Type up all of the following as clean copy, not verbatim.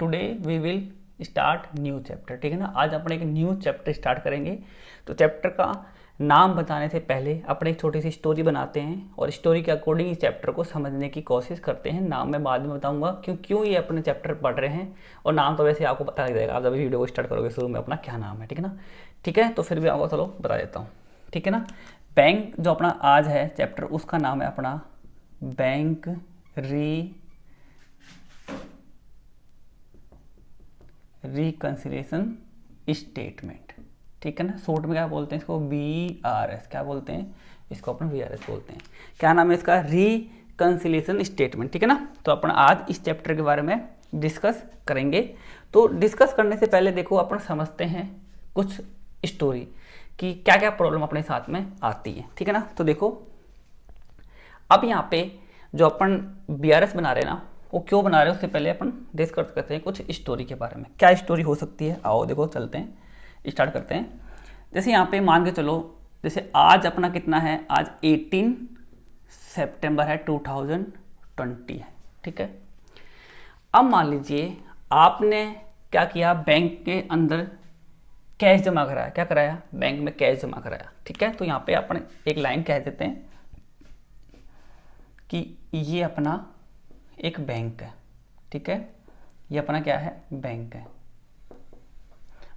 Today we will start new chapter, ठीक है ना। आज अपन एक न्यू चैप्टर स्टार्ट करेंगे। तो चैप्टर का नाम बताने से पहले अपने एक छोटी सी स्टोरी बनाते हैं और स्टोरी के अकॉर्डिंग इस चैप्टर को समझने की कोशिश करते हैं। नाम मैं बाद में बताऊंगा क्यों ये अपने चैप्टर पढ़ रहे हैं, और नाम तो वैसे आपको पता लग जाएगा आप जब वीडियो को स्टार्ट करोगे शुरू में अपना क्या नाम है, ठीक है ना। ठीक है, तो फिर भी आपको चलो बता देता हूँ, ठीक है ना। बैंक जो अपना आज है चैप्टर, उसका नाम है अपना बैंक रिकंसिलिएशन स्टेटमेंट, ठीक है ना। शॉर्ट में क्या बोलते हैं इसको, VRS, क्या बोलते हैं इसको, अपन VRS बोलते हैं। क्या नाम है इसका, रिकंसिलिएशन स्टेटमेंट, ठीक है ना। तो अपन आज इस चैप्टर के बारे में डिस्कस करेंगे। तो डिस्कस करने से पहले देखो अपन समझते हैं कुछ स्टोरी कि क्या क्या प्रॉब्लम अपने साथ में आती है, ठीक है ना। तो देखो अब यहाँ पे जो अपन VRS बना रहे हैं ना, वो क्यों बना रहे हैं उससे पहले अपन डिस्कस करते हैं कुछ स्टोरी के बारे में। क्या स्टोरी हो सकती है, आओ देखो चलते हैं, स्टार्ट करते हैं। जैसे यहाँ पे मान के चलो, जैसे आज अपना कितना है, आज 18 सितंबर है, 2020 है, ठीक है। अब मान लीजिए आपने क्या किया, बैंक के अंदर कैश जमा कराया। क्या कराया, बैंक में कैश जमा कराया, ठीक है। तो यहाँ पे अपन एक लाइन कह देते हैं कि ये अपना एक बैंक है, ठीक है। ये अपना क्या है, बैंक है।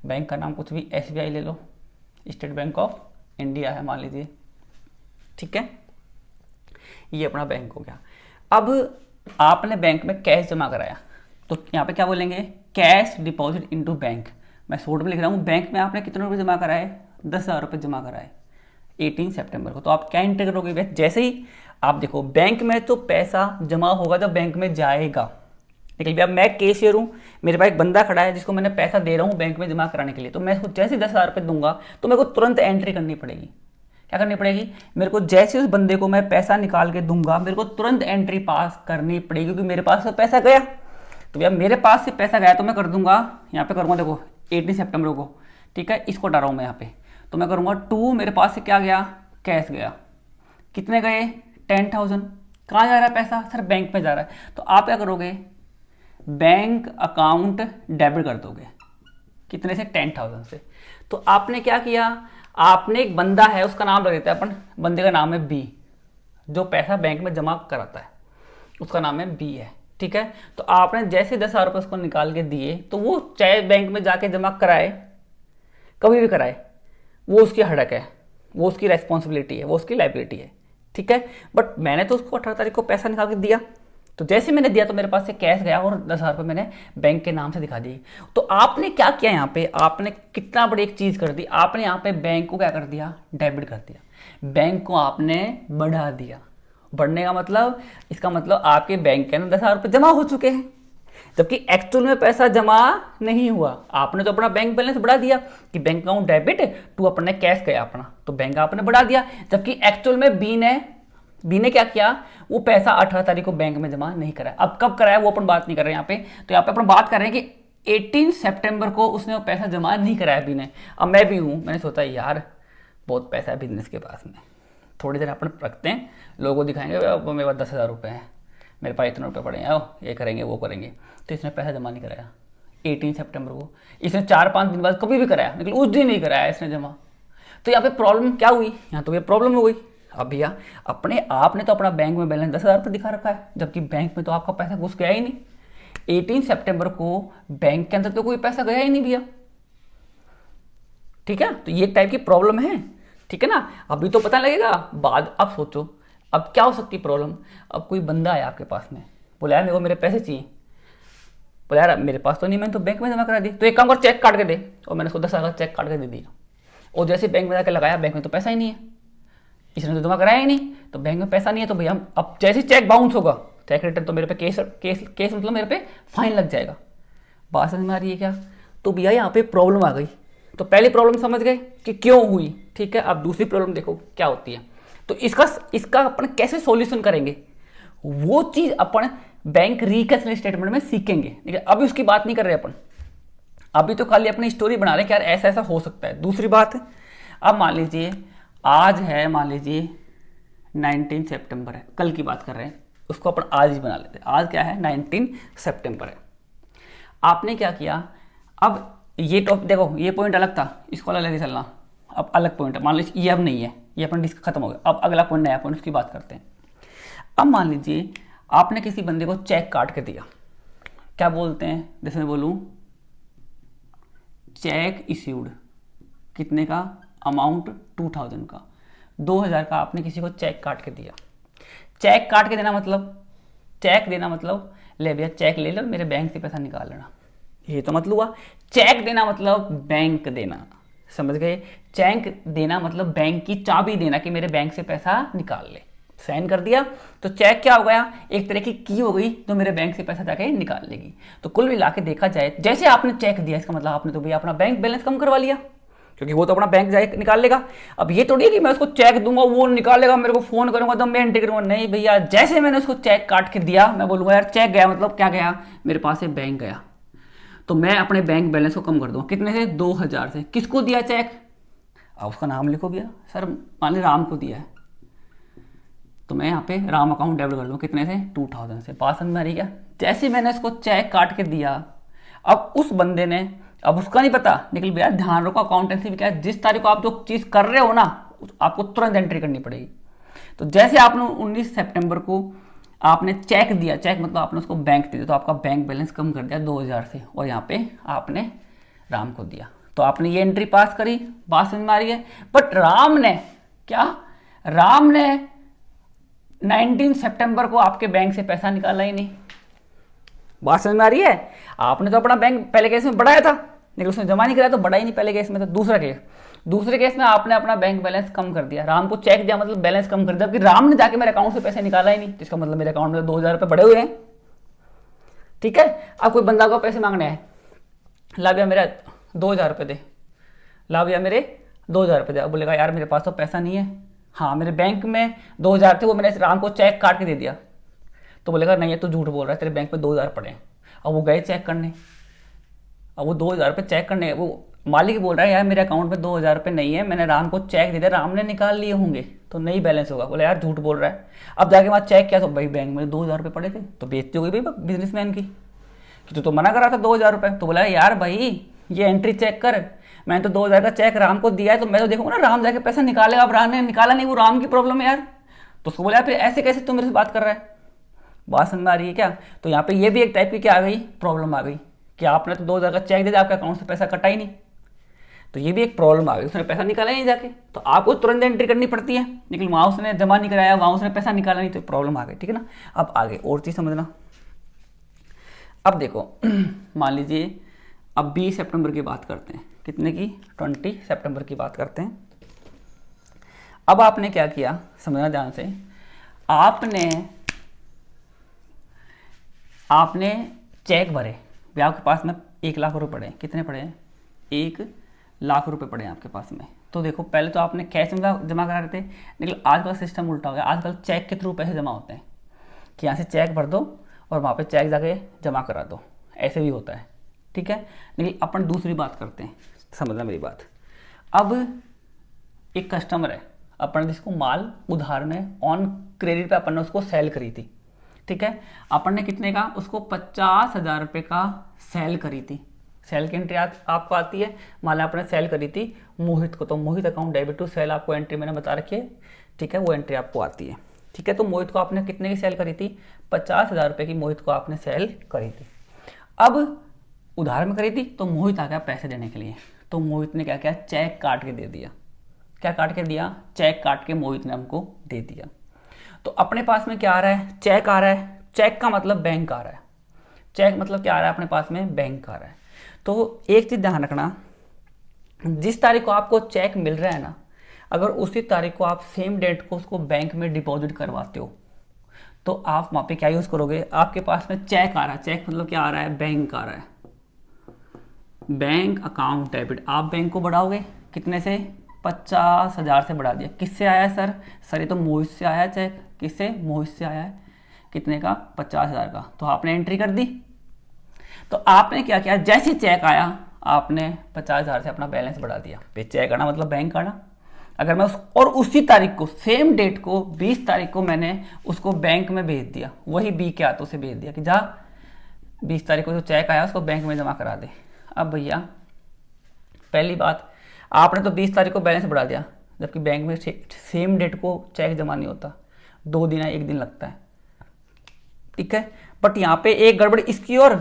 बैंक का नाम कुछ भी, SBI ले लो, स्टेट बैंक ऑफ इंडिया है मान लीजिए, ठीक है। ये अपना बैंक हो गया। अब आपने बैंक में कैश जमा कराया, तो यहाँ पे क्या बोलेंगे, कैश डिपॉजिट इनटू बैंक। मैं शॉर्ट में लिख रहा हूँ, बैंक में आपने कितने रुपए जमा कराए, 10,000 रुपये जमा कराए 18 सितंबर को। तो आप क्या एंटर करोगे, जैसे ही आप देखो बैंक में तो पैसा जमा होगा जब बैंक में जाएगा। लेकिन अब मैं कैशियर हूँ, मेरे पास एक बंदा खड़ा है जिसको मैंने पैसा दे रहा हूँ बैंक में जमा कराने के लिए, तो मैं इसको जैसे 10,000 रुपये दूंगा तो मेरे को तुरंत एंट्री करनी पड़ेगी। क्या करनी पड़ेगी, मेरे को जैसे उस बंदे को मैं पैसा निकाल के दूंगा मेरे को तुरंत एंट्री पास करनी पड़ेगी, क्योंकि मेरे पास तो पैसा गया। तो भैया मेरे पास से पैसा गया तो मैं कर दूंगा, यहाँ पे करूँगा देखो 18 सितंबर को, ठीक है, इसको हटा रहा हूँ मैं यहाँ पे। तो मैं करूँगा 2, मेरे पास से क्या गया, कैश गया। कितने गए, 10,000। कहाँ जा रहा है पैसा, सर बैंक में जा रहा है। तो आप क्या करोगे, बैंक अकाउंट डेबिट कर दोगे, कितने से, 10,000 से। तो आपने क्या किया, आपने एक बंदा है उसका नाम रख देते हैं अपन, बंदे का नाम है B, जो पैसा बैंक में जमा कराता है उसका नाम है B है, ठीक है। तो आपने जैसे 10,000 रुपये उसको निकाल के दिए, तो वो चाहे बैंक में जाके जमा कराए, कभी भी कराए, वो उसकी हड़क है, वो उसकी रेस्पॉन्सिबिलिटी है, वो उसकी लाइबिलिटी है, ठीक है। बट मैंने तो उसको 18 तारीख को पैसा निकाल के दिया, तो जैसे मैंने दिया तो मेरे पास से कैश गया और 10,000 रुपये मैंने बैंक के नाम से दिखा दी। तो आपने क्या किया, यहाँ पे आपने कितना बड़ी एक चीज़ कर दी, आपने यहाँ पे बैंक को क्या कर दिया, डेबिट कर दिया, बैंक को आपने बढ़ा दिया। बढ़ने का मतलब, इसका मतलब आपके बैंक के अंदर 10,000 रुपये जमा हो चुके हैं, जबकि एक्चुअल में पैसा जमा नहीं हुआ। आपने तो अपना बैंक बैलेंस बढ़ा दिया कि बैंक अकाउंट डेबिट टू अपने कैश गया अपना, तो बैंक आपने बढ़ा दिया, जबकि एक्चुअल में बी ने क्या किया, वो पैसा 18 तारीख को बैंक में जमा नहीं कराया। अब कब कराया वो अपन बात नहीं कर रहे हैं यहाँ पे, तो यहाँ पे अपन बात कर रहे हैं कि 18 सितंबर को उसने वो पैसा जमा नहीं कराया बी ने। अब मैं भी हूँ, मैंने सोचा यार बहुत पैसा है बिजनेस के पास में, थोड़ी देर अपन रखते हैं, लोगों को दिखाएंगे मेरे पास 10,000 रुपये हैं, मेरे पास इतने रुपये पड़े हैं, ये करेंगे वो करेंगे। तो इसने पैसा जमा नहीं कराया 18 सितंबर को, इसने 4-5 दिन बाद कभी भी कराया, लेकिन उस दिन नहीं कराया इसने जमा। तो यहाँ पे प्रॉब्लम क्या हुई, यहाँ तो ये प्रॉब्लम हो गई। अब भैया आपने तो अपना बैंक में बैलेंस 10,000 रुपये दिखा रखा है, जबकि बैंक में तो आपका पैसा घुस गया ही नहीं। 18 सितंबर को बैंक के अंदर तो कोई पैसा गया ही नहीं भैया, ठीक है। तो ये टाइप की प्रॉब्लम है, ठीक है ना। अभी तो पता लगेगा बाद, अब सोचो अब क्या हो सकती है प्रॉब्लम। अब कोई बंदा आया आपके पास में, बोला यार मेरे को मेरे पैसे चाहिए, बोला यार मेरे पास तो नहीं, मैंने तो बैंक में जमा करा दी, तो एक काम कर चेक काट के दे। और मैंने उसको 10,000 चेक काट के दे दिया, और जैसे बैंक में जाकर लगाया, बैंक में तो पैसा ही नहीं है, इसने तो जमा कराया ही नहीं, तो बैंक में पैसा नहीं है। तो भैया अब जैसे चेक बाउंस होगा, चेक रिटर्न, तो मेरे पे केस मतलब मेरे पे फाइन लग जाएगा। बात समझ में आ रही है क्या। तो भैया यहाँ पे प्रॉब्लम आ गई। तो पहली प्रॉब्लम समझ गए कि क्यों हुई, ठीक है। अब दूसरी प्रॉब्लम देखो क्या होती है। तो इसका अपन कैसे सॉल्यूशन करेंगे, वो चीज अपन बैंक रिकंसिलिएशन स्टेटमेंट में सीखेंगे, ठीक है। अभी उसकी बात नहीं कर रहे अपन, अभी तो खाली अपनी स्टोरी बना रहे कि यार ऐसा ऐसा हो सकता है। दूसरी बात है, अब मान लीजिए आज है, मान लीजिए 19 सितंबर है, कल की बात कर रहे हैं, उसको अपन आज ही बना लेते हैं। आज क्या है, 19 सितंबर है। आपने क्या किया, अब ये टॉपिक देखो, ये पॉइंट अलग था, इसको अलग लेके चलना। अब अलग पॉइंट है, मान लीजिए ये अब नहीं है, ये अपन डिस्क खत्म हो गया, अब अगला पॉइंट नया पॉइंट, उसकी बात करते हैं। अब मान लीजिए आपने किसी बंदे को चेक काट के दिया, क्या बोलते हैं, जैसे मैं बोलूं चेक इश्यूड, कितने का, अमाउंट 2000 का, 2000 का आपने किसी को चेक काट के दिया। चेक काट के देना मतलब, चेक देना मतलब ले भैया चेक ले लो, मेरे बैंक से पैसा निकाल लेना, ये तो मतलब हुआ। चेक देना मतलब बैंक देना, समझ गए। चेक देना मतलब बैंक की चाबी देना कि मेरे बैंक से पैसा निकाल ले, साइन कर दिया तो चेक क्या हो गया, एक तरह की हो गई जो मेरे बैंक से पैसा जाके निकाल लेगी। तो कुल मिला के देखा जाए, जैसे आपने चेक दिया इसका मतलब आपने तो भैया अपना बैंक बैलेंस कम करवा लिया, क्योंकि वो तो अपना बैंक जाके निकाल लेगा। अब ये थोड़ी है कि मैं उसको चेक दूंगा वो निकालेगा, मेरे को फोन करूंगा तो मैं एंट्री करूंगा, नहीं भैया, जैसे मैंने उसको चेक काट के दिया मैं बोलूंगा यार चेक गया मतलब क्या गया, मेरे पास से बैंक गया, तो मैं अपने बैंक बैलेंस को कम कर दूंगा, कितने से, 2000 से। किसको दिया चेक, अब उसका नाम लिखो भैया, सर मान ली राम को दिया है, तो मैं यहाँ पे राम अकाउंट डेबिट कर लूँ, कितने से, 2000 से। बात समझ में आ रही क्या, जैसे मैंने इसको चेक काट के दिया, अब उस बंदे ने, अब उसका नहीं पता, लेकिन भैया ध्यान रखो अकाउंटेंसी भी क्या है, जिस तारीख को आप जो चीज़ कर रहे हो ना आपको तुरंत एंट्री करनी पड़ेगी। तो जैसे आपने 19 सितंबर को आपने चेक दिया, चेक मतलब आपने उसको बैंक दे दिया, तो आपका बैंक बैलेंस कम कर दिया 2000 से, और यहाँ पे आपने राम को दिया, तो आपने ये एंट्री पास करी, बात समझ में आ रही है। बट राम ने क्या, राम ने 19 सितंबर को आपके बैंक से पैसा निकाला ही नहीं, बात समझ में आ रही है। आपने तो अपना बैंक पहले केस में बढ़ाया था, लेकिन उसने जमा नहीं कराया तो बढ़ा ही नहीं पहले केस में। तो दूसरे केस में आपने अपना बैंक बैलेंस कम कर दिया, राम को चेक दिया मतलब बैलेंस कम कर दिया, जबकि राम ने जाके मेरे अकाउंट से पैसे निकाला ही नहीं, जिसका मतलब मेरे अकाउंट में 2000 रुपये बढ़े हुए हैं। ठीक है, अब कोई बंदा को पैसे मांगने आए, ला भैया मेरा 2000 रुपये दे, ला भैया मेरे 2000 रुपये दे, अब बोलेगा यार मेरे पास तो पैसा नहीं है, हाँ मेरे बैंक में 2000 थे वो मैंने राम को चेक काट के दे दिया, तो बोलेगा नहीं है तू झूठ बोल रहा है, तेरे बैंक में 2000 पड़े हैं। अब वो गए चेक करने, अब वो 2000 रुपये चेक करने, वो मालिक बोल रहा है यार मेरे अकाउंट में 2000 रुपये नहीं है, मैंने राम को चेक दे दिया, राम ने निकाल लिए होंगे तो नहीं बैलेंस होगा। बोला यार झूठ बोल रहा है। अब जाके वहाँ चेक किया तो भाई बैंक में 2000 रुपये पड़े थे, तो बेइज्जती हो गई भाई बिजनेसमैन की कि तो मना करा था 2000 रुपये। तो बोला यार भाई ये एंट्री चेक कर, मैंने तो 2000 का चेक राम को दिया है, तो मैं तो देखूंगा ना राम जाके पैसा निकालेगा, अब राम ने निकाला नहीं, वो राम की प्रॉब्लम है यार। तो उसको बोला फिर ऐसे कैसे तुम मेरे से बात कर रहा है, बात समझ में आ रही है क्या। तो यहाँ पे ये भी एक टाइप की क्या आ गई, प्रॉब्लम आ गई कि आपने तो 2000 का चेक दे दिया, आपके अकाउंट से पैसा कटा ही नहीं, तो ये भी एक प्रॉब्लम आ गई, उसने पैसा निकाला ही नहीं जाके, तो आपको तुरंत एंट्री करनी पड़ती है, लेकिन वहाँ उसने जमा नहीं कराया, वहाँ उसने पैसा निकाला नहीं, तो प्रॉब्लम आ गई। ठीक है ना। अब आगे और चीज़ समझना, अब देखो मान लीजिए अब 20 सितंबर की बात करते हैं, कितने की, 20 सितंबर की बात करते हैं। अब आपने क्या किया, समझना ध्यान से, आपने चेक भरे, आपके पास में 1 लाख रुपए पड़े, कितने पड़े हैं, 1 लाख रुपए पड़े हैं आपके पास में। तो देखो पहले तो आपने कैश में जमा करा रहे थे, लेकिन आजकल सिस्टम उल्टा हो गया, आजकल चेक के थ्रू पैसे जमा होते हैं कि यहाँ से चेक भर दो और वहाँ पे चेक जाके जमा करा दो, ऐसे भी होता है। ठीक है, लेकिन अपन दूसरी बात करते हैं, समझना मेरी बात। अब एक कस्टमर है, अपन जिसको माल उधार में ऑन क्रेडिट पे अपन ने उसको सेल करी थी। ठीक है, अपन ने कितने का, उसको 50,000 रुपये का सेल करी थी। सेल की एंट्री आपको आती है, मान आपने सेल करी थी मोहित को, तो मोहित अकाउंट डेबिट टू सेल आपको एंट्री मैंने बता रखी है। ठीक है, वो एंट्री आपको आती है। ठीक है, तो मोहित को आपने कितने की सेल करी थी, 50,000 रुपये की मोहित को आपने सेल करी थी। अब उधार में करी थी, तो मोहित आ गया पैसे देने के लिए, तो मोहित ने क्या किया, चेक काट के दे दिया। क्या काट के दिया, चेक काट के मोहित ने हमको दे दिया। तो अपने पास में क्या आ रहा है, चेक आ रहा है, चेक का मतलब बैंक आ रहा है, चेक मतलब क्या आ रहा है अपने पास में, बैंक आ रहा है। तो एक चीज़ ध्यान रखना, जिस तारीख को आपको चेक मिल रहा है ना, अगर उसी तारीख को आप सेम डेट को उसको बैंक में डिपॉजिट करवाते हो, तो आप वहाँ पे क्या यूज़ करोगे, आपके पास में चेक आ रहा है, चेक मतलब क्या आ रहा है, बैंक आ रहा है, बैंक अकाउंट डेबिट, आप बैंक को बढ़ाओगे कितने से, 50,000 से बढ़ा दिया। किससे आया है सर ये तो मोहित से आया है चेक, किससे, मोहित से आया है, कितने का, 50,000 का। तो आपने एंट्री कर दी। तो आपने क्या किया, जैसे चेक आया आपने 50,000 से अपना बैलेंस बढ़ा दिया। चेक आना मतलब बैंक आना। अगर मैं और उसी तारीख को, सेम डेट को, 20 तारीख को मैंने उसको बैंक में भेज दिया, वही बी के हाथों से भेज दिया कि जा 20 तारीख को जो चेक आया उसको बैंक में जमा करा दे। अब भैया पहली बात, आपने तो 20 तारीख को बैलेंस बढ़ा दिया, जबकि बैंक में सेम डेट को चेक जमा नहीं होता, 2 दिन या 1 दिन लगता है, ठीक है। बट यहाँ पे एक गड़बड़ इसकी और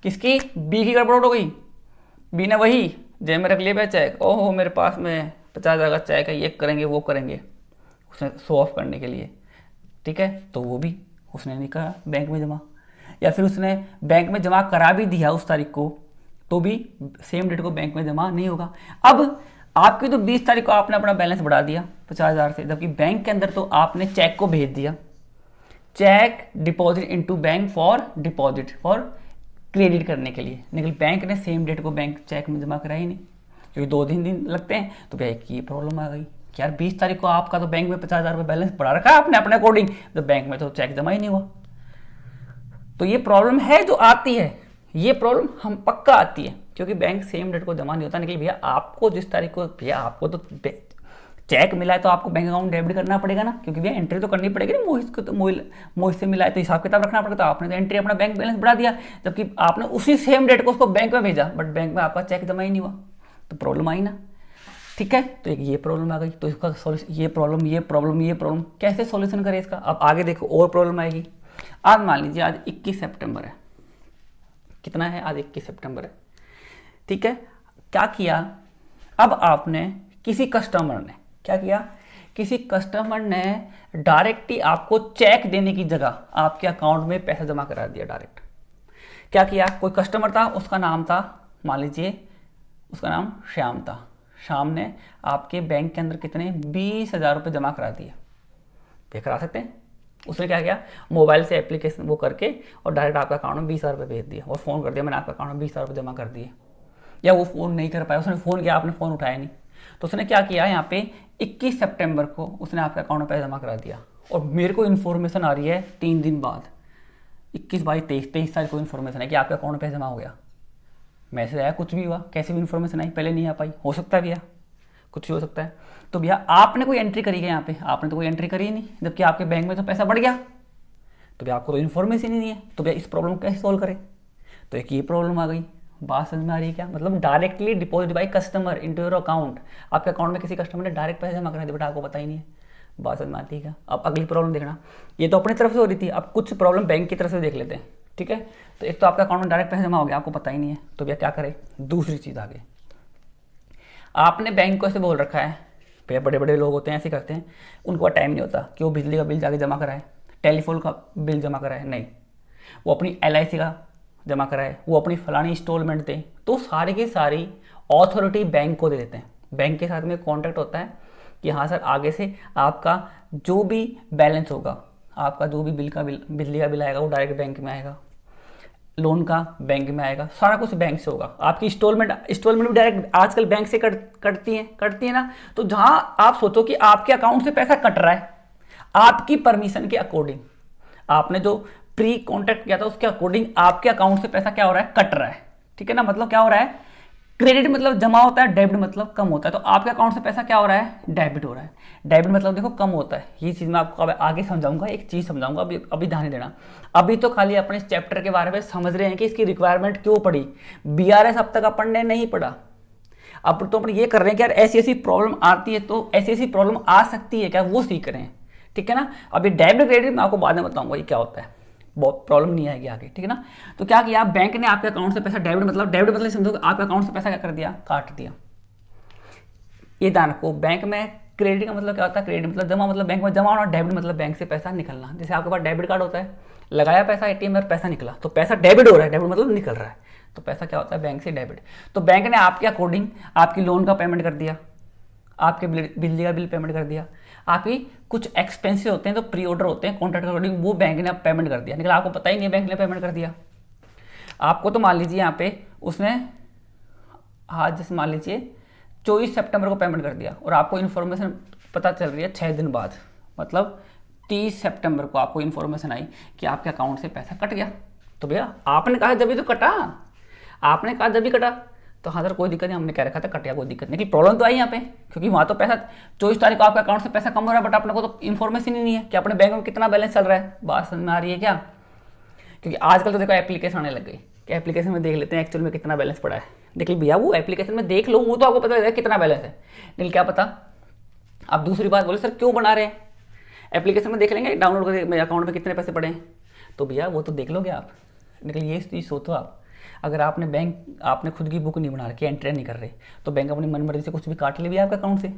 किसकी, बी की गड़बड़ हो गई। बी ने वही जेब में रख लिया भाई चेक, ओहो मेरे पास में 50,000 का चेक है, ये करेंगे वो करेंगे, उसने शो ऑफ करने के लिए, ठीक है। तो वो भी उसने नहीं करा बैंक में जमा, या फिर उसने बैंक में जमा करा भी दिया उस तारीख को, तो भी सेम डेट को बैंक में जमा नहीं होगा। अब आपकी तो 20 तारीख को आपने अपना बैलेंस बढ़ा दिया 50,000 से, जबकि बैंक के अंदर तो आपने चेक को भेज दिया, cheque deposit into bank for deposit, for credit करने के लिए, लेकिन बैंक ने सेम डेट को बैंक चेक में जमा करा ही नहीं, क्योंकि 2 दिन लगते हैं। तो भैया ये प्रॉब्लम आ गई कि यार 20 तारीख को आपका तो बैंक में 50,000 रुपये बैलेंस बढ़ा रखा है आपने अपने अकॉर्डिंग, तो बैंक में तो चेक जमा ही नहीं हुआ। तो ये प्रॉब्लम है जो आती है, ये प्रॉब्लम हम पक्का आती है, क्योंकि बैंक सेम डेट को जमा नहीं होता। लेकिन भैया आपको जिस तारीख को, भैया आपको तो चेक मिला है तो आपको बैंक अकाउंट डेबिट करना पड़ेगा ना, क्योंकि भैया एंट्री तो करनी पड़ेगी ना, मोहित को तो मोहित से मिला है तो हिसाब किताब रखना पड़ेगा। तो आपने तो एंट्री अपना बैंक बैलेंस बढ़ा दिया, जबकि आपने उसी सेम डेट को उसको बैंक में भेजा, बट बैंक में आपका चेक जमा ही नहीं हुआ, तो प्रॉब्लम आई ना, ठीक है। तो एक ये प्रॉब्लम आ गई, तो इसका सॉल्यूशन, ये प्रॉब्लम कैसे सॉल्यूशन करें इसका। अब आगे देखो और प्रॉब्लम आएगी। आज मान लीजिए आज 21 सितंबर है, कितना है आज 21 सितंबर है, ठीक है। क्या किया, अब आपने किसी कस्टमर ने क्या किया, किसी कस्टमर ने डायरेक्ट ही आपको चेक देने की जगह आपके अकाउंट में पैसा जमा करा दिया डायरेक्ट। क्या किया, कोई कस्टमर था, उसका नाम था, मान लीजिए उसका नाम श्याम था, श्याम ने आपके बैंक के अंदर कितने 20,000 रुपये जमा करा दिए, पे करा सकते हैं। उसने क्या किया, मोबाइल से एप्लीकेशन वो करके और डायरेक्ट आपका अकाउंट में 20,000 रुपये भेज दिया, और फ़ोन कर दिया मैंने आपका अकाउंट में 20,000 रुपये जमा कर दिए। या वो फ़ोन नहीं कर पाया, उसने फ़ोन किया, आपने फ़ोन उठाया नहीं, तो उसने क्या किया, यहाँ पे 21 सितंबर को उसने आपके अकाउंट में पैसा जमा करा दिया। और मेरे को इन्फॉर्मेशन आ रही है 3 दिन बाद, 21, 22, 23 तारीख को इन्फॉर्मेशन है कि आपके अकाउंट में पैसा जमा हो गया। मैसेज आया, कुछ भी हुआ, कैसे भी इन्फॉर्मेशन आई, पहले नहीं आ पाई, हो सकता है भैया, कुछ भी हो सकता है। तो भैया आपने कोई एंट्री करी है यहाँ पे, आपने तो कोई एंट्री करी ही नहीं, जबकि आपके बैंक में तो पैसा बढ़ गया, तो भैया आपको तो इन्फॉर्मेशन ही नहीं है। तो भैया इस प्रॉब्लम को कैसे सॉल्व करें, तो एक ये प्रॉब्लम आ गई। बात समझ में आ रही है क्या, मतलब directly deposit by customer into your account, आपके अकाउंट में किसी कस्टमर ने डायरेक्ट पैसा जमा करा दिया, बट आपको पता ही नहीं है। बात समझ में आती है क्या। अब अगली प्रॉब्लम देखना, ये तो अपनी तरफ से हो रही थी, अब कुछ प्रॉब्लम बैंक की तरफ से देख लेते हैं, ठीक है। तो एक तो आपका अकाउंट में डायरेक्ट पैसा जमा हो गया, आपको पता ही नहीं है, तो भैया क्या करें। दूसरी चीज़ आगे, आपने बैंक को ऐसे बोल रखा है, भैया बड़े बड़े लोग होते हैं ऐसे करते हैं, उनको टाइम नहीं होता कि वो बिजली का बिल जाके जमा कराए, टेलीफोन का बिल जमा कराए, नहीं, वो अपनी LIC का जमा कराए, वो अपनी फलानी इंस्टॉलमेंट दे, तो सारी की सारी ऑथोरिटी बैंक को दे देते हैं। बैंक के साथ में कॉन्ट्रैक्ट होता है कि हाँ सर, आगे से आपका जो भी बैलेंस होगा, आपका जो भी बिजली का बिल आएगा वो डायरेक्ट बैंक में आएगा, लोन का बैंक में आएगा, सारा कुछ बैंक से होगा। आपकी इंस्टॉलमेंट भी डायरेक्ट आजकल बैंक से कटती है ना। तो जहां आप सोचो कि आपके अकाउंट से पैसा कट रहा है, आपकी परमिशन के अकॉर्डिंग, आपने जो प्री कॉन्ट्रैक्ट किया था उसके अकॉर्डिंग आपके अकाउंट से पैसा क्या हो रहा है, कट रहा है, ठीक है ना। मतलब क्या हो रहा है, क्रेडिट मतलब जमा होता है, डेबिट मतलब कम होता है। तो आपके अकाउंट से पैसा क्या हो रहा है, डेबिट हो रहा है। डेबिट मतलब देखो कम होता है, ये चीज़ मैं आपको अब आगे समझाऊंगा, एक चीज़ समझाऊंगा, अभी ध्यान देना। अभी तो खाली अपने इस चैप्टर के बारे में समझ रहे हैं कि इसकी रिक्वायरमेंट क्यों पड़ी, BRS अब तक अपन ने नहीं पढ़ा। अब तो अपन ये कर रहे हैं कि यार ऐसी ऐसी प्रॉब्लम आती है, तो ऐसी ऐसी प्रॉब्लम आ सकती है क्या, वो सीख रहे हैं, ठीक है ना। अभी डेबिट क्रेडिट मैं आपको बाद में बताऊंगा ये क्या होता है, बहुत प्रॉब्लम नहीं आएगी आगे, ठीक है ना। तो क्या किया, बैंक ने आपके अकाउंट से पैसा, डेबिट मतलब समझो आपके अकाउंट से पैसा क्या कर दिया, काट दिया। ये ध्यान रखो, बैंक में क्रेडिट का मतलब क्या होता है, क्रेडिट मतलब जमा, मतलब बैंक में जमा होना, डेबिट मतलब बैंक से पैसा निकलना। जैसे आपके पास डेबिट कार्ड होता है, लगाया पैसा ATM में, पैसा निकला, तो पैसा डेबिट हो रहा है, डेबिट मतलब निकल रहा है, तो पैसा क्या होता है, बैंक से डेबिट। तो बैंक ने आपके अकॉर्डिंग आपकी लोन का पेमेंट कर दिया, आपके बिजली का बिल पेमेंट कर दिया, आपकी कुछ एक्सपेंसेस होते हैं तो प्री ऑर्डर होते हैं कॉन्ट्रैक्ट अकॉर्डिंग, वो बैंक ने पेमेंट कर दिया, लेकिन आपको पता ही नहीं है बैंक ने पेमेंट कर दिया। आपको तो मान लीजिए यहाँ पे उसने आज जैसे मान लीजिए 24 सितंबर को पेमेंट कर दिया, और आपको इन्फॉर्मेशन पता चल रही है 6 दिन बाद, मतलब 30 सितंबर को आपको इन्फॉर्मेशन आई कि आपके अकाउंट से पैसा कट गया। तो भैया आपने कहा जब भी तो कटा, आपने कहा जब भी कटा, तो हाँ सर कोई दिक्कत नहीं, हमने कह रखा था कट गया, कोई दिक्कत नहीं। प्रॉब्लम तो आई यहाँ पे, क्योंकि वहाँ तो पैसा 24 तारीख को आपके अकाउंट से पैसा कम हो रहा है, बट अपने को तो इन्फॉर्मेशन ही नहीं है कि अपने बैंक में कितना बैलेंस चल रहा है। बात समझ में आ रही है क्या, क्योंकि आजकल तो देखो एप्लीकेशन आने लग गई कि एप्लीकेशन में देख लेते हैं एक्चुअल में कितना बैलेंस पड़ा है। देखिए भैया वो एप्लीकेशन में देख लो, वो तो आपको पता है कितना बैलेंस है, लेकिन क्या पता आप दूसरी बात बोले सर क्यों बना रहे हैं, एप्लीकेशन में देख लेंगे डाउनलोड करके मेरे अकाउंट में कितने पैसे पड़े हैं, तो भैया वो तो देख लोगे आप। लेकिन ये चीज़ सोचो आप, अगर आपने खुद की बुक नहीं बना रखी, एंट्री नहीं कर रहे, तो बैंक अपनी मनमर्जी से कुछ भी काट ले भी आपके अकाउंट से।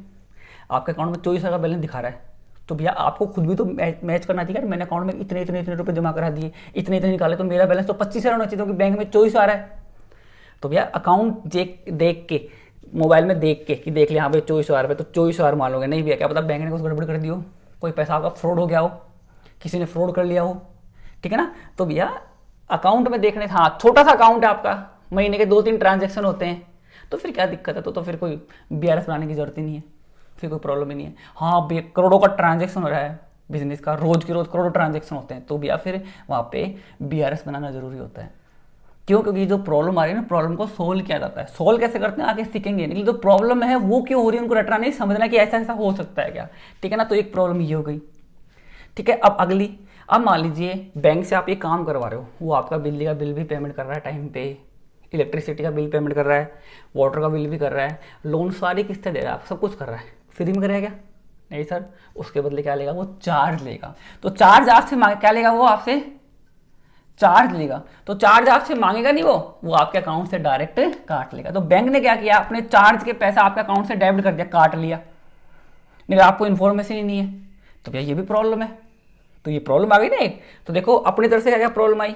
आपके अकाउंट में 24 का बैलेंस दिखा रहा है, तो भैया आपको खुद भी तो मैच करना चाहिए यार, मैंने अकाउंट में इतने रुपए जमा करा दिए, इतने निकाले, तो मेरा बैलेंस तो 25 होना चाहिए, क्योंकि बैंक में 24 आ रहा है। तो भैया अकाउंट देख के, मोबाइल में देख के कि देख लिया हाँ भाई 24,000 तो 24,000 मान लोगे, नहीं भैया क्या पता बैंक ने कुछ गड़बड़ कर दी हो, कोई पैसा आपका फ्रॉड हो गया हो, किसी ने फ्रॉड कर लिया हो, ठीक है ना। तो भैया अकाउंट में देखने, हाँ छोटा सा अकाउंट है आपका, महीने के 2-3 ट्रांजेक्शन होते हैं, तो फिर क्या दिक्कत है, तो फिर कोई BRS बनाने की जरूरत ही नहीं है, फिर कोई प्रॉब्लम ही नहीं है। हाँ भैया करोड़ों का ट्रांजेक्शन हो रहा है बिजनेस का, रोज के रोज करोड़ों ट्रांजेक्शन होते हैं, तो भैया फिर वहाँ पे BRS बनाना जरूरी होता है। क्यों? क्योंकि जो प्रॉब्लम आ रही है ना, प्रॉब्लम को सोल्व किया जाता है, सोल्व कैसे करते हैं आगे सीखेंगे, लेकिन जो प्रॉब्लम है वो क्यों हो रही है उनको रटना नहीं, समझना कि ऐसा ऐसा हो सकता है क्या, ठीक है ना। तो एक प्रॉब्लम ये हो गई, ठीक है। अब अगली, अब मान लीजिए बैंक से आप ये काम करवा रहे हो, वो आपका बिजली का बिल भी पेमेंट कर रहा है टाइम पे, इलेक्ट्रिसिटी का बिल पेमेंट कर रहा है, वाटर का बिल भी कर रहा है, लोन सारी किस्तें दे रहा है, आप सब कुछ कर रहा है, फ्री में करेगा क्या? नहीं सर, उसके बदले क्या लेगा वो? चार्ज लेगा। तो चार्ज आपसे क्या लेगा वो? आपसे चार्ज लेगा। तो चार्ज आपसे मांगेगा नहीं, वो आपके अकाउंट से डायरेक्ट काट लेगा। तो बैंक ने क्या किया, अपने चार्ज के पैसा आपके अकाउंट से डेबिट कर दिया, काट लिया, नहीं आपको इन्फॉर्मेशन ही नहीं है। तो भैया ये भी प्रॉब्लम है, तो ये प्रॉब्लम आ गई ना एक। तो देखो अपनी तरफ से क्या क्या प्रॉब्लम आई,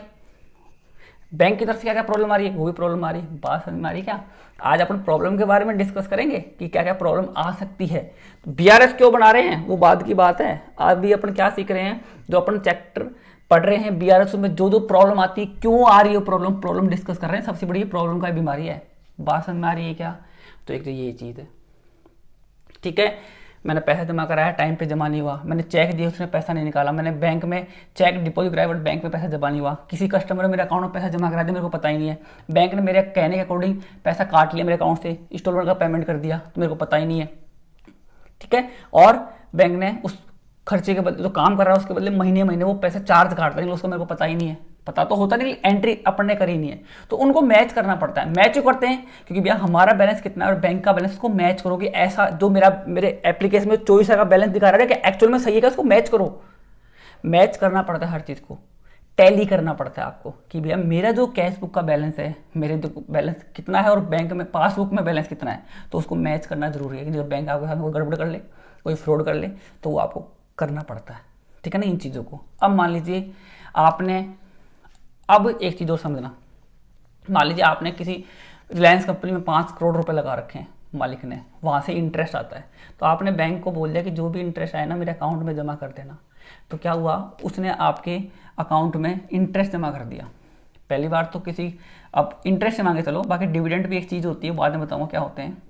बैंक की तरफ से क्या क्या प्रॉब्लम आ रही है, वो भी प्रॉब्लम आ रही है। बात समझ में आ रही क्या? आज अपन प्रॉब्लम के बारे में डिस्कस करेंगे कि क्या क्या प्रॉब्लम आ सकती है। तो BRS क्यों बना रहे हैं वो बाद की बात है, आज भी अपन क्या सीख रहे हैं, जो अपन चैप्टर पढ़ रहे हैं BRS में जो जो प्रॉब्लम आती है, क्यों आ रही है प्रॉब्लम डिस्कस कर रहे हैं। सबसे बड़ी प्रॉब्लम का बीमारी है, बात समझ में आ रही है क्या? तो एक तो ये चीज़ है, ठीक है। मैंने पैसा जमा कराया, टाइम पे जमा नहीं हुआ, मैंने चेक दिया उसने पैसा नहीं निकाला, मैंने बैंक में चेक डिपॉजिट कराया बट बैंक में पैसा जमा नहीं हुआ, किसी कस्टमर ने मेरे अकाउंट में पैसा जमा करा दिया, मेरे को पता ही नहीं है, बैंक ने मेरे कहने के अकॉर्डिंग पैसा काट लिया मेरे अकाउंट से, इंस्टॉलमेंट का पेमेंट कर दिया, तो मेरे को पता ही नहीं है, ठीक है। और बैंक ने उस खर्चे के बदले जो काम कर रहा है उसके बदले महीने महीने वो पैसा चार्ज काट रहे हैं, उसको मेरे को पता ही नहीं है, पता तो होता नहीं, एंट्री अपन ने करी नहीं है, तो उनको मैच करना पड़ता है। मैच क्यों करते हैं? क्योंकि भैया हमारा बैलेंस कितना है और बैंक का बैलेंस को मैच करो कि ऐसा जो मेरे एप्लीकेशन में 24 का बैलेंस दिखा रहा है कि एक्चुअल में सही है, उसको मैच करो। मैच करना पड़ता है हर चीज़ को, टैली करना पड़ता है आपको कि भैया मेरा जो कैश बुक का बैलेंस है, मेरे जो बैलेंस कितना है और बैंक में पासबुक में बैलेंस कितना है, तो उसको मैच करना जरूरी है कि जब बैंक आपके साथ कोई गड़बड़ कर ले, कोई फ्रॉड कर ले, तो वो आपको करना पड़ता है, ठीक है ना, इन चीज़ों को। अब मान लीजिए आपने, अब एक चीज़ और समझना, मान लीजिए आपने किसी रिलायंस कंपनी में 5 करोड़ रुपए लगा रखे हैं, मालिक ने, वहाँ से इंटरेस्ट आता है, तो आपने बैंक को बोल दिया कि जो भी इंटरेस्ट आए ना मेरे अकाउंट में जमा कर देना। तो क्या हुआ, उसने आपके अकाउंट में इंटरेस्ट जमा कर दिया। पहली बार तो किसी, अब इंटरेस्ट मांगे चलो, बाकी डिविडेंड भी एक चीज़ होती है, बाद में बताऊँगा क्या होते हैं।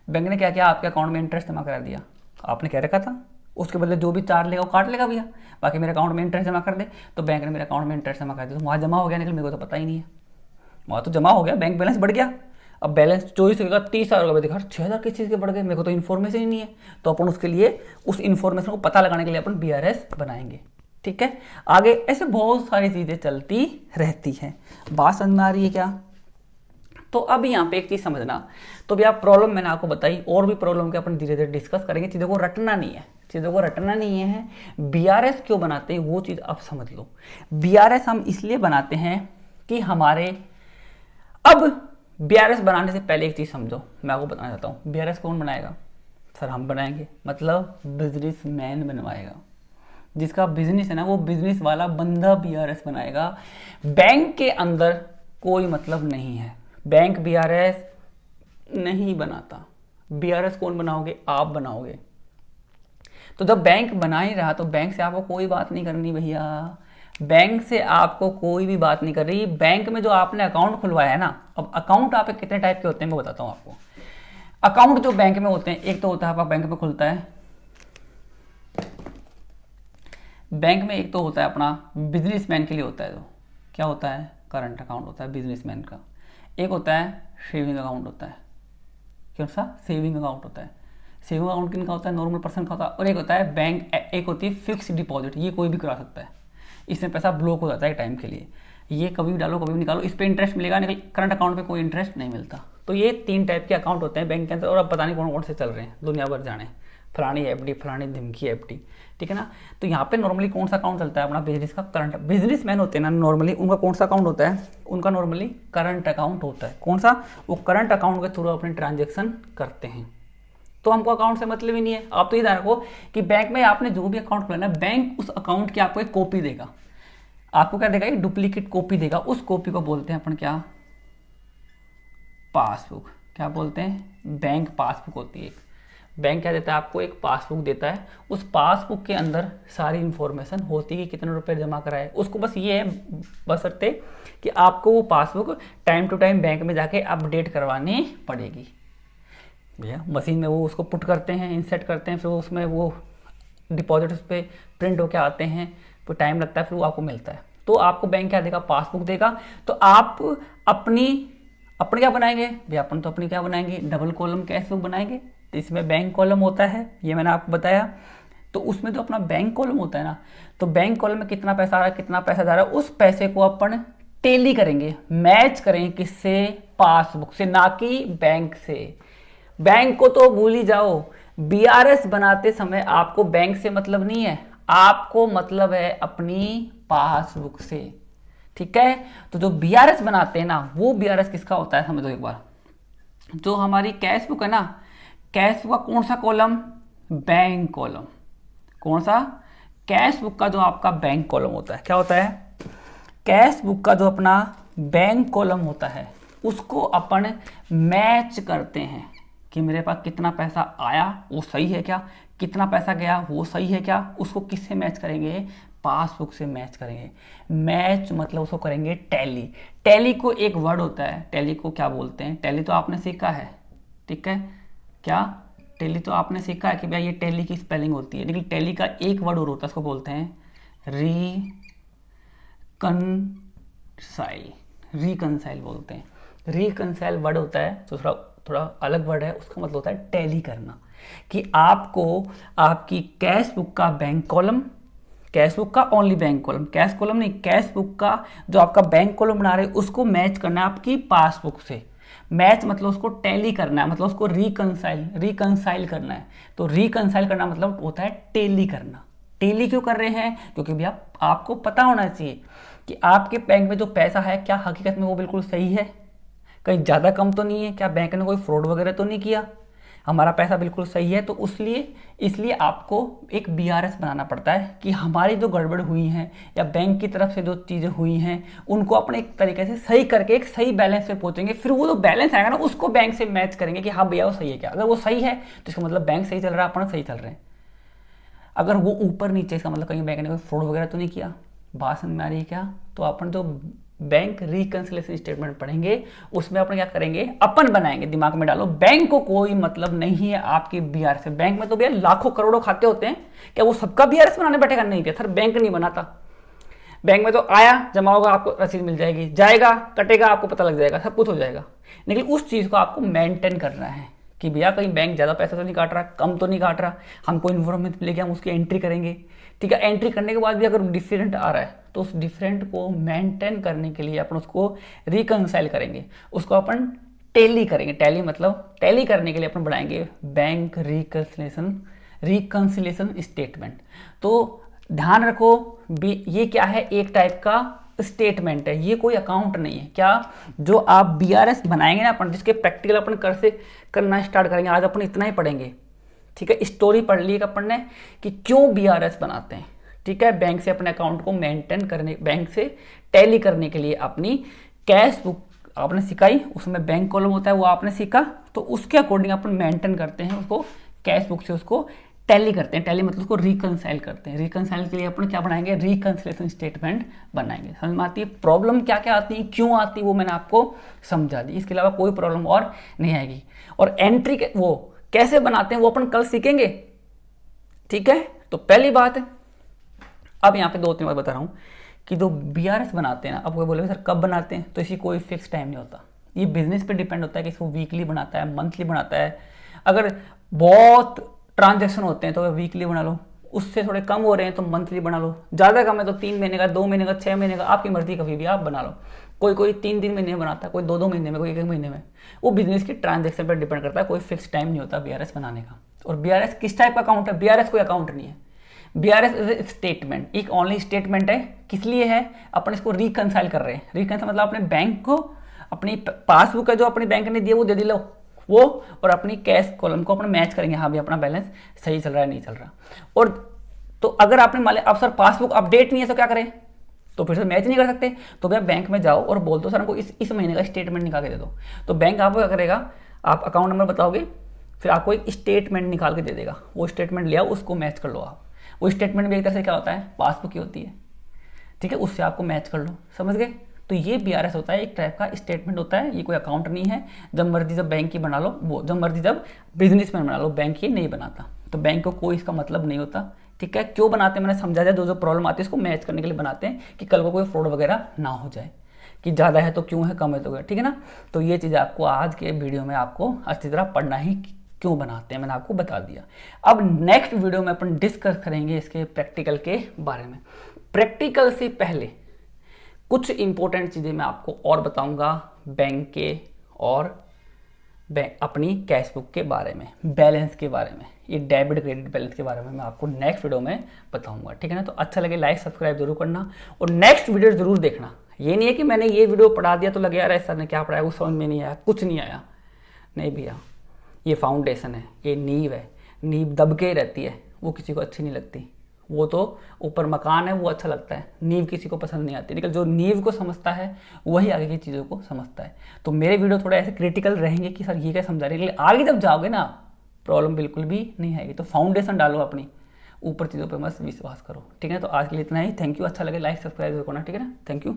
बैंक ने क्या किया, आपके अकाउंट में इंटरेस्ट जमा करा दिया, आपने कह रखा था उसके बदले जो भी चार्ज लेगा वो काट लेगा भैया, बाकी मेरे अकाउंट में इंटरेस्ट जमा कर दे, तो बैंक ने मेरे अकाउंट में इंटरेस्ट जमा कर दिया, तो वहाँ जमा हो गया, लेकिन मेरे को तो पता ही नहीं है, वहाँ तो जमा हो गया, बैंक बैलेंस बढ़ गया, अब बैलेंस 24 होगा 30,000 का दिखा, 6,000 किस चीज़ के बढ़ गए, मेरे को तो इन्फॉर्मेशन ही नहीं है। तो अपन उसके लिए उस इन्फॉर्मेशन को पता लगाने के लिए अपन BRS बनाएंगे, ठीक है। आगे ऐसे बहुत सारी चीज़ें चलती रहती हैं, बात समझ में आ रही है क्या? तो अब यहाँ पे एक चीज़ समझना, तो भैया प्रॉब्लम मैंने आपको बताई, और भी प्रॉब्लम के अपन धीरे धीरे डिस्कस करेंगे, चीज़ों को रटना नहीं है, चीज़ों को रटना नहीं है। BRS क्यों बनाते हैं वो चीज़ अब समझ लो। BRS हम इसलिए बनाते हैं कि हमारे, अब BRS बनाने से पहले एक चीज़ समझो, मैं आपको बताना चाहता हूँ, BRS कौन बनाएगा? सर हम बनाएंगे, मतलब बिजनेसमैन बनवाएगा, जिसका बिजनेस है ना, वो बिजनेस वाला बंदा BRS बनाएगा। बैंक के अंदर कोई मतलब नहीं है, बैंक BRS नहीं बनाता। BRS कौन बनाओगे? आप बनाओगे। तो जब बैंक बना ही रहा तो बैंक से आपको कोई बात नहीं करनी भैया, बैंक से आपको कोई भी बात नहीं कर रही। बैंक में जो आपने अकाउंट खुलवाया है ना, अब अकाउंट आपके कितने टाइप के होते हैं मैं बताता हूँ आपको। अकाउंट जो बैंक में होते हैं, एक तो होता है आपका बैंक में खुलता है, बैंक में एक तो होता है अपना बिजनेसमैन के लिए होता है, तो क्या होता है, करंट अकाउंट होता है बिजनेसमैन का। एक होता है सेविंग अकाउंट होता है, कौन सा? सेविंग अकाउंट होता है। सेविंग अकाउंट किन का होता है? नॉर्मल पर्सन का होता है। और एक होता है बैंक, एक होती है फिक्स डिपॉजिट, ये कोई भी करा सकता है, इसमें पैसा ब्लॉक हो जाता है टाइम के लिए। ये कभी भी डालो कभी भी निकालो, इस पर इंटरेस्ट मिलेगा, करंट अकाउंट पे कोई इंटरेस्ट नहीं मिलता। तो ये 3 टाइप के अकाउंट होते हैं बैंक के अंदर, और अब पता नहीं कौन कौन से चल रहे हैं, दुनिया भर जाने, फलानी एफडी, फलानी धमकी एफडी, ठीक है ना। तो यहाँ पे नॉर्मली कौन सा अकाउंट चलता है अपना बिजनेस का, करंट। बिजनेसमैन होते हैं ना नॉर्मली, उनका कौन सा अकाउंट होता है, उनका नॉर्मली करंट अकाउंट होता है। कौन सा, वो करंट अकाउंट के थ्रू अपने ट्रांजेक्शन करते हैं। तो हमको अकाउंट से मतलब ही नहीं है। आप तो ये ध्यान रखो कि बैंक में आपने जो भी अकाउंट खोला ना, बैंक उस अकाउंट की आपको एक कॉपी देगा। आपको क्या देगा, एक डुप्लीकेट कॉपी देगा। उस कॉपी को बोलते हैं अपन क्या, पासबुक। क्या बोलते हैं, बैंक पासबुक होती है। बैंक क्या देता है आपको, एक पासबुक देता है। उस पासबुक के अंदर सारी इंफॉर्मेशन होती है कि कितने रुपए जमा कराए। उसको बस ये है बशर्ते कि आपको वो passbook time to time bank में जाके अपडेट करवानी पड़ेगी। भैया मशीन में वो उसको पुट करते हैं, इंसर्ट करते हैं, फिर उसमें वो डिपॉजिट उस पर प्रिंट होकर आते हैं, फिर टाइम लगता है, फिर वो आपको मिलता है। तो आपको बैंक क्या देगा, पासबुक देगा। तो आप अपनी क्या बनाएंगे भैया, अपन तो अपनी क्या बनाएंगे, डबल कॉलम कैश बुक बनाएंगे। तो इसमें बैंक कॉलम होता है, ये मैंने आपको बताया। तो उसमें तो अपना बैंक कॉलम होता है ना, तो बैंक कॉलम में कितना पैसा आ रहा है, कितना पैसा जा रहा है, उस पैसे को अपन टेली करेंगे, मैच करेंगे किससे, पासबुक से, ना कि बैंक से। बैंक को तो भूल ही जाओ। बीआरएस बनाते समय आपको बैंक से मतलब नहीं है, आपको मतलब है अपनी पासबुक से, ठीक है। तो जो बीआरएस बनाते हैं ना, वो बीआरएस किसका होता है समझो एक बार। जो हमारी कैश बुक है ना, कैश बुक का कौन सा कॉलम, बैंक कॉलम। कौन सा, कैश बुक का जो आपका बैंक कॉलम होता है, क्या होता है, कैश बुक का जो अपना बैंक कॉलम होता है, उसको अपन मैच करते हैं कि मेरे पास कितना पैसा आया वो सही है क्या, कितना पैसा गया वो सही है क्या। उसको किससे मैच करेंगे, पासबुक से मैच करेंगे। मैच मतलब उसको करेंगे टैली। टैली को एक वर्ड होता है, टैली को क्या बोलते हैं, टैली तो आपने सीखा है, ठीक है। क्या, टैली तो आपने सीखा है कि भाई ये टैली की स्पेलिंग होती है, लेकिन टैली का एक वर्ड और होता है, उसको बोलते हैं रिकनसाइल बोलते हैं। रिकनसाइल वर्ड होता है तो थोड़ा अलग वर्ड है, उसका मतलब होता है टैली करना। कि आपको आपकी कैश बुक का बैंक कॉलम, कैश बुक का only bank column, cash column नहीं, कैश बुक का जो आपका बैंक कॉलम बना रहे हैं उसको मैच करना है आपकी पासबुक से। मैच मतलब उसको टैली करना है, मतलब उसको रिकनसाइल करना है। तो रिकनसाइल करना मतलब होता है टैली करना। टैली क्यों कर रहे हैं, क्योंकि भैया आपको पता होना चाहिए कि आपके बैंक में जो पैसा है क्या हकीकत में वो बिल्कुल सही है, कहीं ज़्यादा कम तो नहीं है, क्या बैंक ने कोई फ्रॉड वगैरह तो नहीं किया, हमारा पैसा बिल्कुल सही है। तो इसलिए आपको एक बीआरएस बनाना पड़ता है कि हमारी जो गड़बड़ हुई है या बैंक की तरफ से जो चीज़ें हुई हैं उनको अपने एक तरीके से सही करके एक सही बैलेंस पे पहुंचेंगे। फिर वो जो बैलेंस आएगा ना उसको बैंक से मैच करेंगे कि हाँ भैया वो सही है क्या। अगर वो सही है तो इसका मतलब बैंक सही चल रहा है, अपन सही चल रहे हैं। अगर वो ऊपर नीचे, इसका मतलब कहीं बैंक ने कोई फ्रॉड वगैरह तो नहीं किया। बात समझ में आ रही है क्या। तो अपन जो बैंक रिकंसिलिएशन स्टेटमेंट पढ़ेंगे उसमें अपन क्या करेंगे, अपन बनाएंगे। दिमाग में डालो, बैंक को कोई मतलब नहीं है आपके बीआरएस से। बैंक में तो भैया लाखों करोड़ों खाते होते हैं, क्या वो सबका बीआरएस बनाने बैठेगा, नहीं भैया, सर बैंक नहीं बनाता। बैंक में तो आया जमा होगा, आपको रसीद मिल जाएगी, जाएगा कटेगा आपको पता लग जाएगा, सब कुछ हो जाएगा। लेकिन उस चीज़ को आपको मेंटेन करना है कि भैया कहीं बैंक ज़्यादा पैसा तो नहीं काट रहा, कम तो नहीं काट रहा, हमको इन्फॉर्मेशन मिलेगी, हम उसकी एंट्री करेंगे, ठीक है। एंट्री करने के बाद भी अगर डिफरेंट आ रहा है तो उस डिफरेंट को मेंटेन करने के लिए अपन उसको रिकंसाइल करेंगे, उसको अपन टैली करेंगे। टैली मतलब टैली करने के लिए अपन बनाएंगे बैंक रिकंसिलिएशन स्टेटमेंट। तो ध्यान रखो ये क्या है, एक टाइप का स्टेटमेंट है, ये कोई अकाउंट नहीं है। क्या, जो आप बीआरएस बनाएंगे ना अपन, जिसके प्रैक्टिकल अपन करना स्टार्ट करेंगे। आज अपन इतना ही पढ़ेंगे, ठीक है। स्टोरी पढ़ ली अपन ने कि क्यों बीआरएस बनाते हैं, ठीक है। बैंक से अपने अकाउंट को मेंटेन करने, बैंक से टैली करने के लिए अपनी कैश बुक आपने सिखाई, उसमें बैंक कॉलम होता है वो आपने सीखा, तो उसके अकॉर्डिंग अपन मेंटेन करते हैं उसको, कैश बुक से उसको टैली करते हैं। टैली मतलब उसको रिकंसाइल करते हैं। रिकंसाइल के लिए अपन क्या बनाएंगे, रिकंसिलिएशन स्टेटमेंट बनाएंगे। समझ में आती है। प्रॉब्लम क्या क्या आती है, क्यों आती है, वो मैंने आपको समझा दी। इसके अलावा कोई प्रॉब्लम और नहीं आएगी। और एंट्री के वो कैसे बनाते हैं वो अपन कल सीखेंगे, ठीक है। तो पहली बात है, अब यहाँ पे 2-3 बात बता रहा हूँ कि जो बीआरएस बनाते हैं ना, अब कोई बोले सर कब बनाते हैं, तो इसी कोई फिक्स टाइम नहीं होता। ये बिजनेस पे डिपेंड होता है कि इसको वीकली बनाता है, मंथली बनाता है। अगर बहुत ट्रांजैक्शन होते हैं तो वीकली बना लो, उससे थोड़े कम हो रहे हैं तो मंथली बना लो, ज़्यादा कम है तो 3 महीने का, 2 महीने का, 6 महीने का, आपकी मर्जी, कभी भी आप बना लो। कोई कोई 3-3 महीने में बनाता है, कोई 2-2 महीने में, कोई 1-1 महीने में। वो बिजनेस की ट्रांजेक्शन पर डिपेंड करता है, कोई फिक्स टाइम नहीं होता बीआरएस बनाने का। और बीआरएस किस टाइप का अकाउंट है? बीआरएस कोई अकाउंट नहीं है, बीआरएस इज ए स्टेटमेंट, एक ओनली स्टेटमेंट है। किस लिए है? अपन इसको रिकंसाइल कर रहे हैं। रिकंसाइल मतलब अपने बैंक को, अपनी पासबुक है जो अपनी बैंक ने दी है वो दे दी लो वो, और अपनी कैश कॉलम को अपना मैच करेंगे, हाँ भी अपना बैलेंस सही चल रहा है नहीं चल रहा। और तो अगर आपने मान लिया अब सर पासबुक अपडेट नहीं है तो क्या करें? तो फिर से मैच नहीं कर सकते, तो भैया बैंक में जाओ और बोल दो सर हमको इस महीने का स्टेटमेंट निकाल के दे दो। तो बैंक आपको क्या करेगा, आप अकाउंट नंबर बताओगे, फिर आपको एक स्टेटमेंट निकाल के दे देगा। वो स्टेटमेंट ले आओ, उसको मैच कर लो आप। वो स्टेटमेंट भी एक तरह से क्या होता है? पासबुक ही होती है, ठीक है, उससे आपको मैच कर लो, समझ गए? तो ये बीआरएस होता है, एक टाइप का स्टेटमेंट होता है, ये कोई अकाउंट नहीं है। जब मर्जी जब बैंक की बना लो, वो जब मर्जी जब बिजनेस में बना लो, बैंक ये नहीं बनाता। तो बैंक को कोई इसका मतलब नहीं होता, ठीक है। क्यों बनाते हैं मैंने समझा दिया, जो प्रॉब्लम आती है इसको मैच करने के लिए बनाते हैं कि कल को कोई फ्रॉड वगैरह ना हो जाए, कि ज़्यादा है तो क्यों है, कम है तो क्या, ठीक है ना। तो ये चीज़ आपको आज के वीडियो में आपको अच्छी तरह पढ़ना ही क्यों बनाते हैं मैंने आपको बता दिया। अब नेक्स्ट वीडियो में अपन डिस्कस करेंगे इसके प्रैक्टिकल के बारे में। प्रैक्टिकल से पहले कुछ इंपॉर्टेंट चीज़ें मैं आपको और बताऊंगा बैंक के और अपनी कैश बुक के बारे में, बैलेंस के बारे में, ये डेबिट क्रेडिट बैलेंस के बारे में मैं आपको नेक्स्ट वीडियो में बताऊंगा, ठीक है ना। तो अच्छा लगे लाइक सब्सक्राइब जरूर करना और नेक्स्ट वीडियो जरूर देखना। ये नहीं है कि मैंने ये वीडियो पढ़ा दिया तो लगे यार सर ने क्या पढ़ाया, वो समझ में नहीं आया, कुछ नहीं आया। नहीं भैया, ये फाउंडेशन है, ये नींव है, नींव दब के ही रहती है, वो किसी को अच्छी नहीं लगती। वो तो ऊपर मकान है वो अच्छा लगता है, नींव किसी को पसंद नहीं आती, लेकिन जो नींव को समझता है वही आगे की चीज़ों को समझता है। तो मेरे वीडियो थोड़े ऐसे क्रिटिकल रहेंगे कि सर ये क्या समझा रहे हैं, लेकिन आगे जब जाओगे ना प्रॉब्लम बिल्कुल भी नहीं आएगी। तो फाउंडेशन डालो अपनी, ऊपर चीज़ों पर मत विश्वास करो, ठीक है। तो आज के लिए इतना ही, थैंक यू। अच्छा लगे लाइक सब्सक्राइब करना, ठीक है ना, थैंक यू।